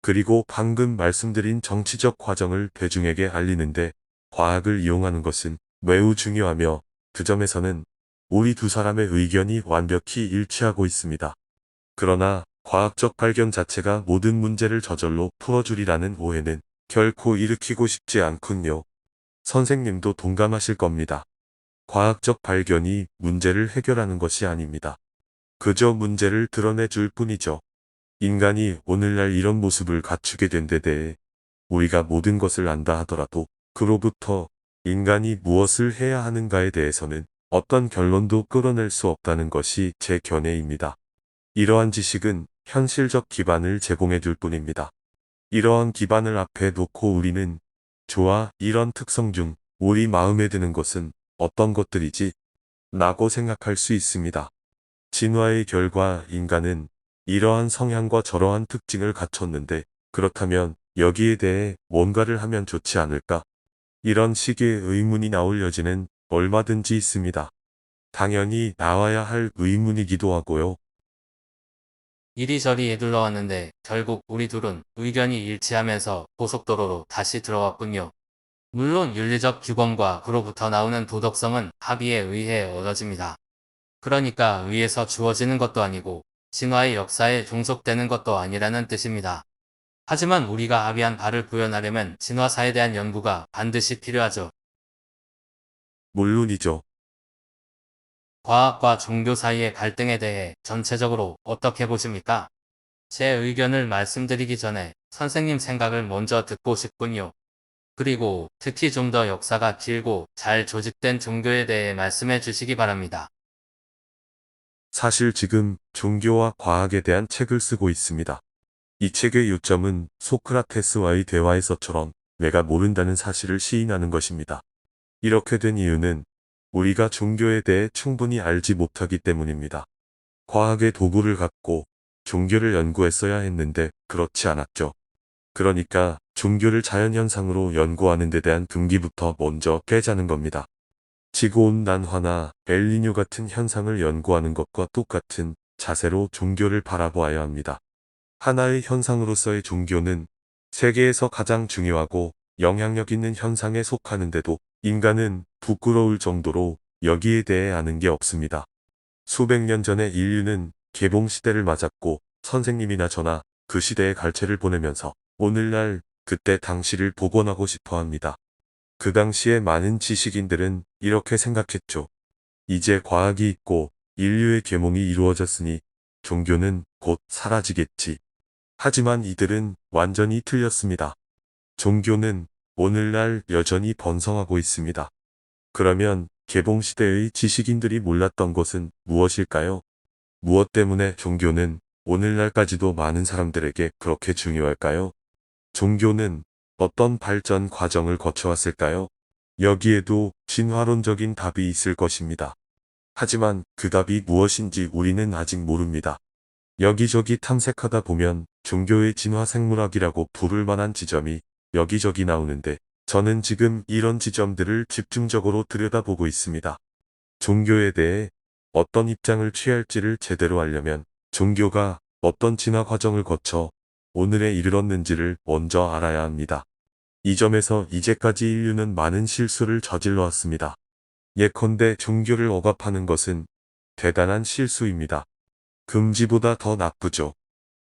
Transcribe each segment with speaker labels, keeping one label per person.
Speaker 1: 그리고 방금 말씀드린 정치적 과정을 대중에게 알리는데 과학을 이용하는 것은 매우 중요하며 그 점에서는 우리 두 사람의 의견이 완벽히 일치하고 있습니다. 그러나 과학적 발견 자체가 모든 문제를 저절로 풀어주리라는 오해는 결코 일으키고 싶지 않군요. 선생님도 동감하실 겁니다. 과학적 발견이 문제를 해결하는 것이 아닙니다. 그저 문제를 드러내줄 뿐이죠. 인간이 오늘날 이런 모습을 갖추게 된 데 대해 우리가 모든 것을 안다 하더라도 그로부터 인간이 무엇을 해야 하는가에 대해서는 어떤 결론도 끌어낼 수 없다는 것이 제 견해입니다. 이러한 지식은 현실적 기반을 제공해 줄 뿐입니다. 이러한 기반을 앞에 놓고 우리는 좋아, 이런 특성 중 우리 마음에 드는 것은 어떤 것들이지? 라고 생각할 수 있습니다. 진화의 결과 인간은 이러한 성향과 저러한 특징을 갖췄는데 그렇다면 여기에 대해 뭔가를 하면 좋지 않을까? 이런 식의 의문이 나올 여지는 얼마든지 있습니다. 당연히 나와야 할 의문이기도 하고요.
Speaker 2: 이리저리 에둘러왔는데 결국 우리 둘은 의견이 일치하면서 고속도로로 다시 들어왔군요. 물론 윤리적 규범과 그로부터 나오는 도덕성은 합의에 의해 얻어집니다. 그러니까 의에서 주어지는 것도 아니고 진화의 역사에 종속되는 것도 아니라는 뜻입니다. 하지만 우리가 합의한 바를 구현하려면 진화사에 대한 연구가 반드시 필요하죠.
Speaker 1: 물론이죠.
Speaker 2: 과학과 종교 사이의 갈등에 대해 전체적으로 어떻게 보십니까? 제 의견을 말씀드리기 전에 선생님 생각을 먼저 듣고 싶군요. 그리고 특히 좀 더 역사가 길고 잘 조직된 종교에 대해 말씀해 주시기 바랍니다.
Speaker 1: 사실 지금 종교와 과학에 대한 책을 쓰고 있습니다. 이 책의 요점은 소크라테스와의 대화에서처럼 내가 모른다는 사실을 시인하는 것입니다. 이렇게 된 이유는 우리가 종교에 대해 충분히 알지 못하기 때문입니다. 과학의 도구를 갖고 종교를 연구했어야 했는데 그렇지 않았죠. 그러니까 종교를 자연현상으로 연구하는 데 대한 동기부터 먼저 깨자는 겁니다. 지구온난화나 엘니뇨 같은 현상을 연구하는 것과 똑같은 자세로 종교를 바라보아야 합니다. 하나의 현상으로서의 종교는 세계에서 가장 중요하고 영향력 있는 현상에 속하는데도 인간은 부끄러울 정도로 여기에 대해 아는 게 없습니다. 수백 년 전에 인류는 개봉시대를 맞았고 선생님이나 저나 그 시대에 갈채를 보내면서 오늘날 그때 당시를 복원하고 싶어 합니다. 그 당시에 많은 지식인들은 이렇게 생각했죠. 이제 과학이 있고 인류의 계몽이 이루어졌으니 종교는 곧 사라지겠지. 하지만 이들은 완전히 틀렸습니다. 종교는 오늘날 여전히 번성하고 있습니다. 그러면 개봉시대의 지식인들이 몰랐던 것은 무엇일까요? 무엇 때문에 종교는 오늘날까지도 많은 사람들에게 그렇게 중요할까요? 종교는 어떤 발전 과정을 거쳐왔을까요? 여기에도 진화론적인 답이 있을 것입니다. 하지만 그 답이 무엇인지 우리는 아직 모릅니다. 여기저기 탐색하다 보면 종교의 진화 생물학이라고 부를 만한 지점이 여기저기 나오는데 저는 지금 이런 지점들을 집중적으로 들여다보고 있습니다. 종교에 대해 어떤 입장을 취할지를 제대로 알려면 종교가 어떤 진화 과정을 거쳐 오늘에 이르렀는지를 먼저 알아야 합니다. 이 점에서 이제까지 인류는 많은 실수를 저질러 왔습니다. 예컨대 종교를 억압하는 것은 대단한 실수입니다. 금지보다 더 나쁘죠.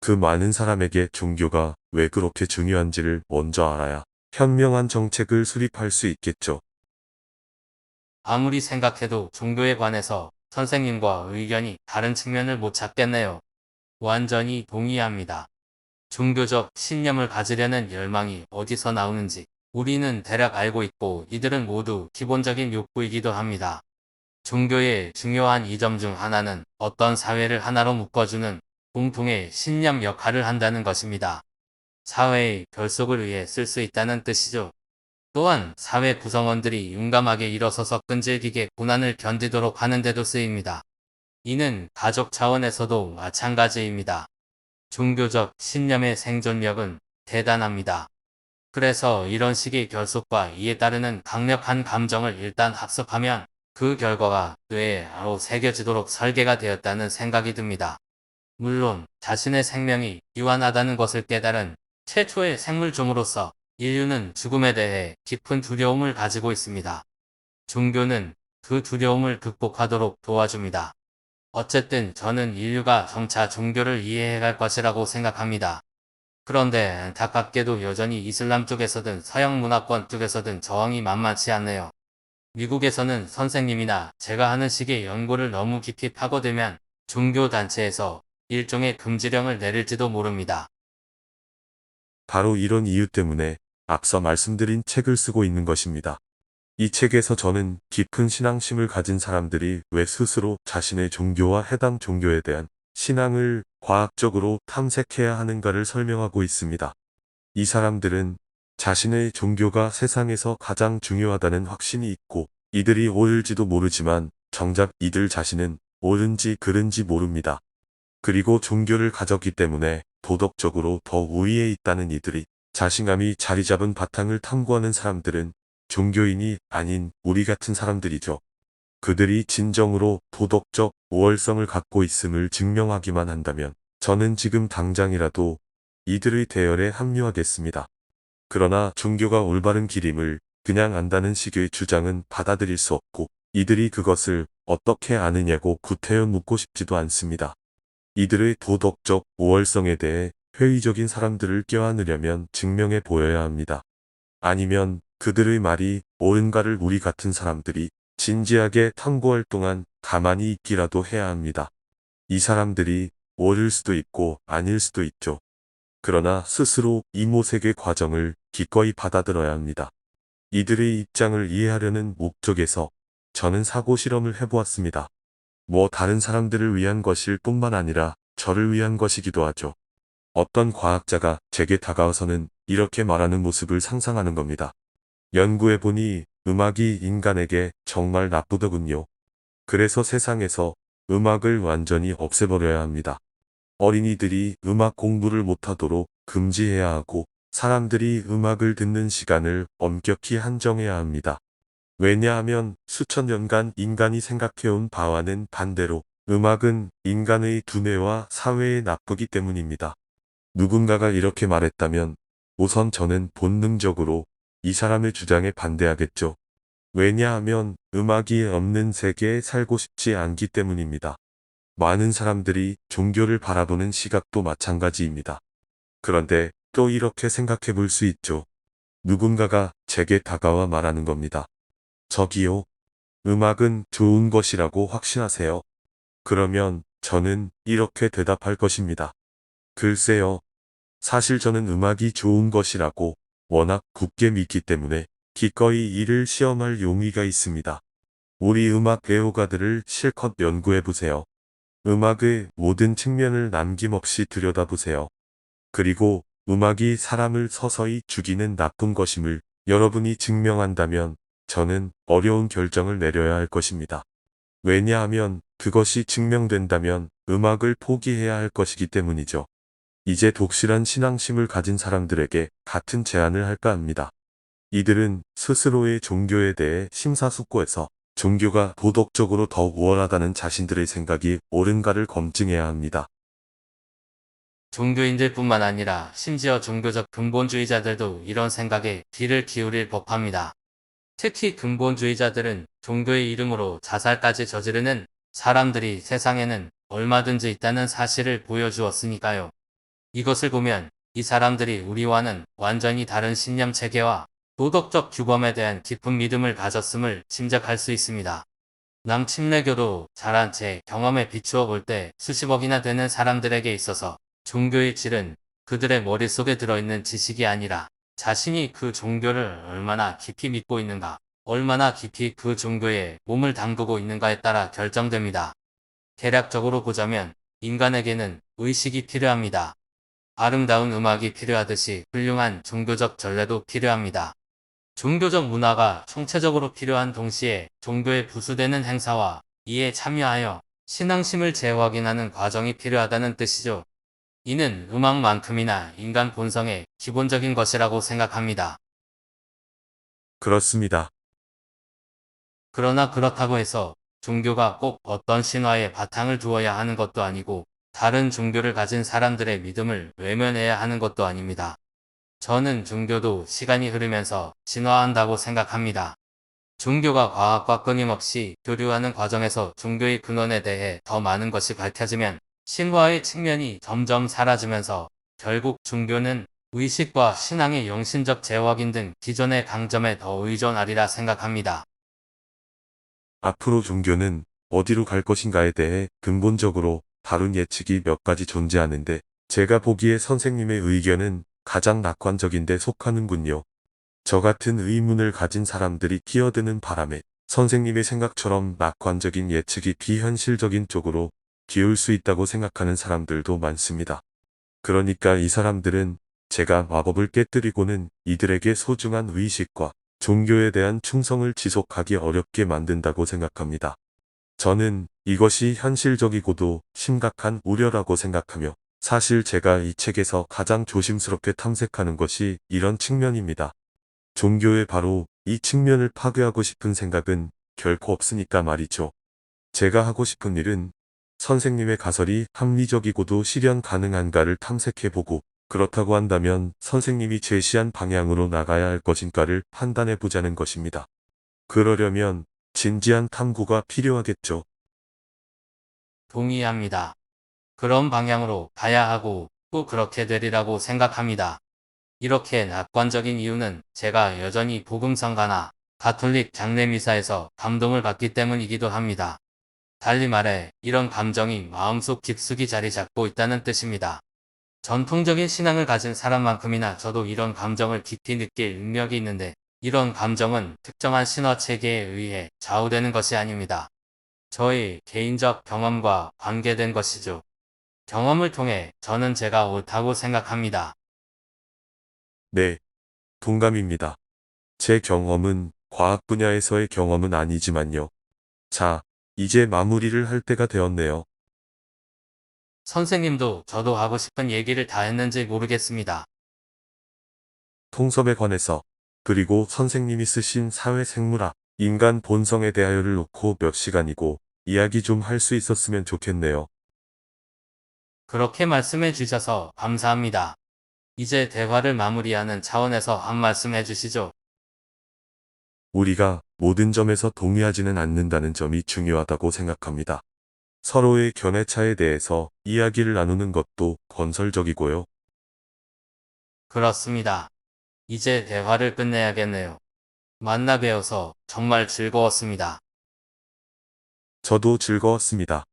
Speaker 1: 그 많은 사람에게 종교가 왜 그렇게 중요한지를 먼저 알아야 현명한 정책을 수립할 수 있겠죠.
Speaker 2: 아무리 생각해도 종교에 관해서 선생님과 의견이 다른 측면을 못 찾겠네요. 완전히 동의합니다. 종교적 신념을 가지려는 열망이 어디서 나오는지 우리는 대략 알고 있고 이들은 모두 기본적인 욕구이기도 합니다. 종교의 중요한 이점 중 하나는 어떤 사회를 하나로 묶어주는 공통의 신념 역할을 한다는 것입니다. 사회의 결속을 위해 쓸 수 있다는 뜻이죠. 또한 사회 구성원들이 용감하게 일어서서 끈질기게 고난을 견디도록 하는 데도 쓰입니다. 이는 가족 차원에서도 마찬가지입니다. 종교적 신념의 생존력은 대단합니다. 그래서 이런 식의 결속과 이에 따르는 강력한 감정을 일단 학습하면 그 결과가 뇌에 바로 새겨지도록 설계가 되었다는 생각이 듭니다. 물론 자신의 생명이 유한하다는 것을 깨달은 최초의 생물종으로서 인류는 죽음에 대해 깊은 두려움을 가지고 있습니다. 종교는 그 두려움을 극복하도록 도와줍니다. 어쨌든 저는 인류가 점차 종교를 이해해갈 것이라고 생각합니다. 그런데 안타깝게도 여전히 이슬람 쪽에서든 서양 문화권 쪽에서든 저항이 만만치 않네요. 미국에서는 선생님이나 제가 하는 식의 연구를 너무 깊이 파고들면 종교 단체에서 일종의 금지령을 내릴지도 모릅니다.
Speaker 1: 바로 이런 이유 때문에 앞서 말씀드린 책을 쓰고 있는 것입니다. 이 책에서 저는 깊은 신앙심을 가진 사람들이 왜 스스로 자신의 종교와 해당 종교에 대한 신앙을 과학적으로 탐색해야 하는가를 설명하고 있습니다. 이 사람들은 자신의 종교가 세상에서 가장 중요하다는 확신이 있고 이들이 옳을지도 모르지만 정작 이들 자신은 옳은지 그른지 모릅니다. 그리고 종교를 가졌기 때문에 도덕적으로 더 우위에 있다는 이들이 자신감이 자리 잡은 바탕을 탐구하는 사람들은 종교인이 아닌 우리 같은 사람들이죠. 그들이 진정으로 도덕적 우월성을 갖고 있음을 증명하기만 한다면 저는 지금 당장이라도 이들의 대열에 합류하겠습니다. 그러나 종교가 올바른 길임을 그냥 안다는 식의 주장은 받아들일 수 없고 이들이 그것을 어떻게 아느냐고 구태여 묻고 싶지도 않습니다. 이들의 도덕적 우월성에 대해 회의적인 사람들을 껴안으려면 증명해 보여야 합니다. 아니면 그들의 말이 옳은가를 우리 같은 사람들이 진지하게 탐구할 동안 가만히 있기라도 해야 합니다. 이 사람들이 옳을 수도 있고 아닐 수도 있죠. 그러나 스스로 이 모색의 과정을 기꺼이 받아들여야 합니다. 이들의 입장을 이해하려는 목적에서 저는 사고 실험을 해보았습니다. 다른 사람들을 위한 것일 뿐만 아니라 저를 위한 것이기도 하죠. 어떤 과학자가 제게 다가와서는 이렇게 말하는 모습을 상상하는 겁니다. 연구해보니 음악이 인간에게 정말 나쁘더군요. 그래서 세상에서 음악을 완전히 없애버려야 합니다. 어린이들이 음악 공부를 못하도록 금지해야 하고 사람들이 음악을 듣는 시간을 엄격히 한정해야 합니다. 왜냐하면 수천 년간 인간이 생각해온 바와는 반대로 음악은 인간의 두뇌와 사회에 나쁘기 때문입니다. 누군가가 이렇게 말했다면 우선 저는 본능적으로 이 사람의 주장에 반대하겠죠. 왜냐하면 음악이 없는 세계에 살고 싶지 않기 때문입니다. 많은 사람들이 종교를 바라보는 시각도 마찬가지입니다. 그런데 또 이렇게 생각해 볼 수 있죠. 누군가가 제게 다가와 말하는 겁니다. 저기요, 음악은 좋은 것이라고 확신하세요? 그러면 저는 이렇게 대답할 것입니다. 글쎄요, 사실 저는 음악이 좋은 것이라고 워낙 굳게 믿기 때문에 기꺼이 이를 시험할 용의가 있습니다. 우리 음악 애호가들을 실컷 연구해보세요. 음악의 모든 측면을 남김없이 들여다보세요. 그리고 음악이 사람을 서서히 죽이는 나쁜 것임을 여러분이 증명한다면 저는 어려운 결정을 내려야 할 것입니다. 왜냐하면 그것이 증명된다면 음악을 포기해야 할 것이기 때문이죠. 이제 독실한 신앙심을 가진 사람들에게 같은 제안을 할까 합니다. 이들은 스스로의 종교에 대해 심사숙고해서 종교가 도덕적으로 더 우월하다는 자신들의 생각이 옳은가를 검증해야 합니다.
Speaker 2: 종교인들뿐만 아니라 심지어 종교적 근본주의자들도 이런 생각에 귀를 기울일 법합니다. 특히 근본주의자들은 종교의 이름으로 자살까지 저지르는 사람들이 세상에는 얼마든지 있다는 사실을 보여주었으니까요. 이것을 보면 이 사람들이 우리와는 완전히 다른 신념 체계와 도덕적 규범에 대한 깊은 믿음을 가졌음을 짐작할 수 있습니다. 남침례교도 자란 제 경험에 비추어 볼 때 수십억이나 되는 사람들에게 있어서 종교의 질은 그들의 머릿속에 들어있는 지식이 아니라 자신이 그 종교를 얼마나 깊이 믿고 있는가, 얼마나 깊이 그 종교에 몸을 담그고 있는가에 따라 결정됩니다. 대략적으로 보자면 인간에게는 의식이 필요합니다. 아름다운 음악이 필요하듯이 훌륭한 종교적 전례도 필요합니다. 종교적 문화가 총체적으로 필요한 동시에 종교에 부수되는 행사와 이에 참여하여 신앙심을 재확인하는 과정이 필요하다는 뜻이죠. 이는 음악만큼이나 인간 본성의 기본적인 것이라고 생각합니다.
Speaker 1: 그렇습니다.
Speaker 2: 그러나 그렇다고 해서 종교가 꼭 어떤 신화에 바탕을 두어야 하는 것도 아니고 다른 종교를 가진 사람들의 믿음을 외면해야 하는 것도 아닙니다. 저는 종교도 시간이 흐르면서 진화한다고 생각합니다. 종교가 과학과 끊임없이 교류하는 과정에서 종교의 근원에 대해 더 많은 것이 밝혀지면 신과의 측면이 점점 사라지면서 결국 종교는 의식과 신앙의 영신적 재확인 등 기존의 강점에 더 의존하리라 생각합니다.
Speaker 1: 앞으로 종교는 어디로 갈 것인가에 대해 근본적으로 다른 예측이 몇 가지 존재하는데 제가 보기에 선생님의 의견은 가장 낙관적인 데 속하는군요. 저 같은 의문을 가진 사람들이 끼어드는 바람에 선생님의 생각처럼 낙관적인 예측이 비현실적인 쪽으로 기울 수 있다고 생각하는 사람들도 많습니다. 그러니까 이 사람들은 제가 마법을 깨뜨리고는 이들에게 소중한 의식과 종교에 대한 충성을 지속하기 어렵게 만든다고 생각합니다. 저는 이것이 현실적이고도 심각한 우려라고 생각하며 사실 제가 이 책에서 가장 조심스럽게 탐색하는 것이 이런 측면입니다. 종교의 바로 이 측면을 파괴하고 싶은 생각은 결코 없으니까 말이죠. 제가 하고 싶은 일은 선생님의 가설이 합리적이고도 실현 가능한가를 탐색해보고 그렇다고 한다면 선생님이 제시한 방향으로 나가야 할 것인가를 판단해보자는 것입니다. 그러려면 진지한 탐구가 필요하겠죠.
Speaker 2: 동의합니다. 그런 방향으로 가야 하고 꼭 그렇게 되리라고 생각합니다. 이렇게 낙관적인 이유는 제가 여전히 복음성가나 가톨릭 장례미사에서 감동을 받기 때문이기도 합니다. 달리 말해 이런 감정이 마음속 깊숙이 자리 잡고 있다는 뜻입니다. 전통적인 신앙을 가진 사람만큼이나 저도 이런 감정을 깊이 느낄 능력이 있는데 이런 감정은 특정한 신화 체계에 의해 좌우되는 것이 아닙니다. 저의 개인적 경험과 관계된 것이죠. 경험을 통해 저는 제가 옳다고 생각합니다.
Speaker 1: 네, 동감입니다. 제 경험은 과학 분야에서의 경험은 아니지만요. 자, 이제 마무리를 할 때가 되었네요.
Speaker 2: 선생님도 저도 하고 싶은 얘기를 다 했는지 모르겠습니다.
Speaker 1: 통섭에 관해서 그리고 선생님이 쓰신 사회생물학, 인간 본성에 대하여를 놓고 몇 시간이고 이야기 좀 할 수 있었으면 좋겠네요.
Speaker 2: 그렇게 말씀해 주셔서 감사합니다. 이제 대화를 마무리하는 차원에서 한 말씀 해주시죠.
Speaker 1: 우리가 모든 점에서 동의하지는 않는다는 점이 중요하다고 생각합니다. 서로의 견해차에 대해서 이야기를 나누는 것도 건설적이고요.
Speaker 2: 그렇습니다. 이제 대화를 끝내야겠네요. 만나 뵈어서 정말 즐거웠습니다.
Speaker 1: 저도 즐거웠습니다.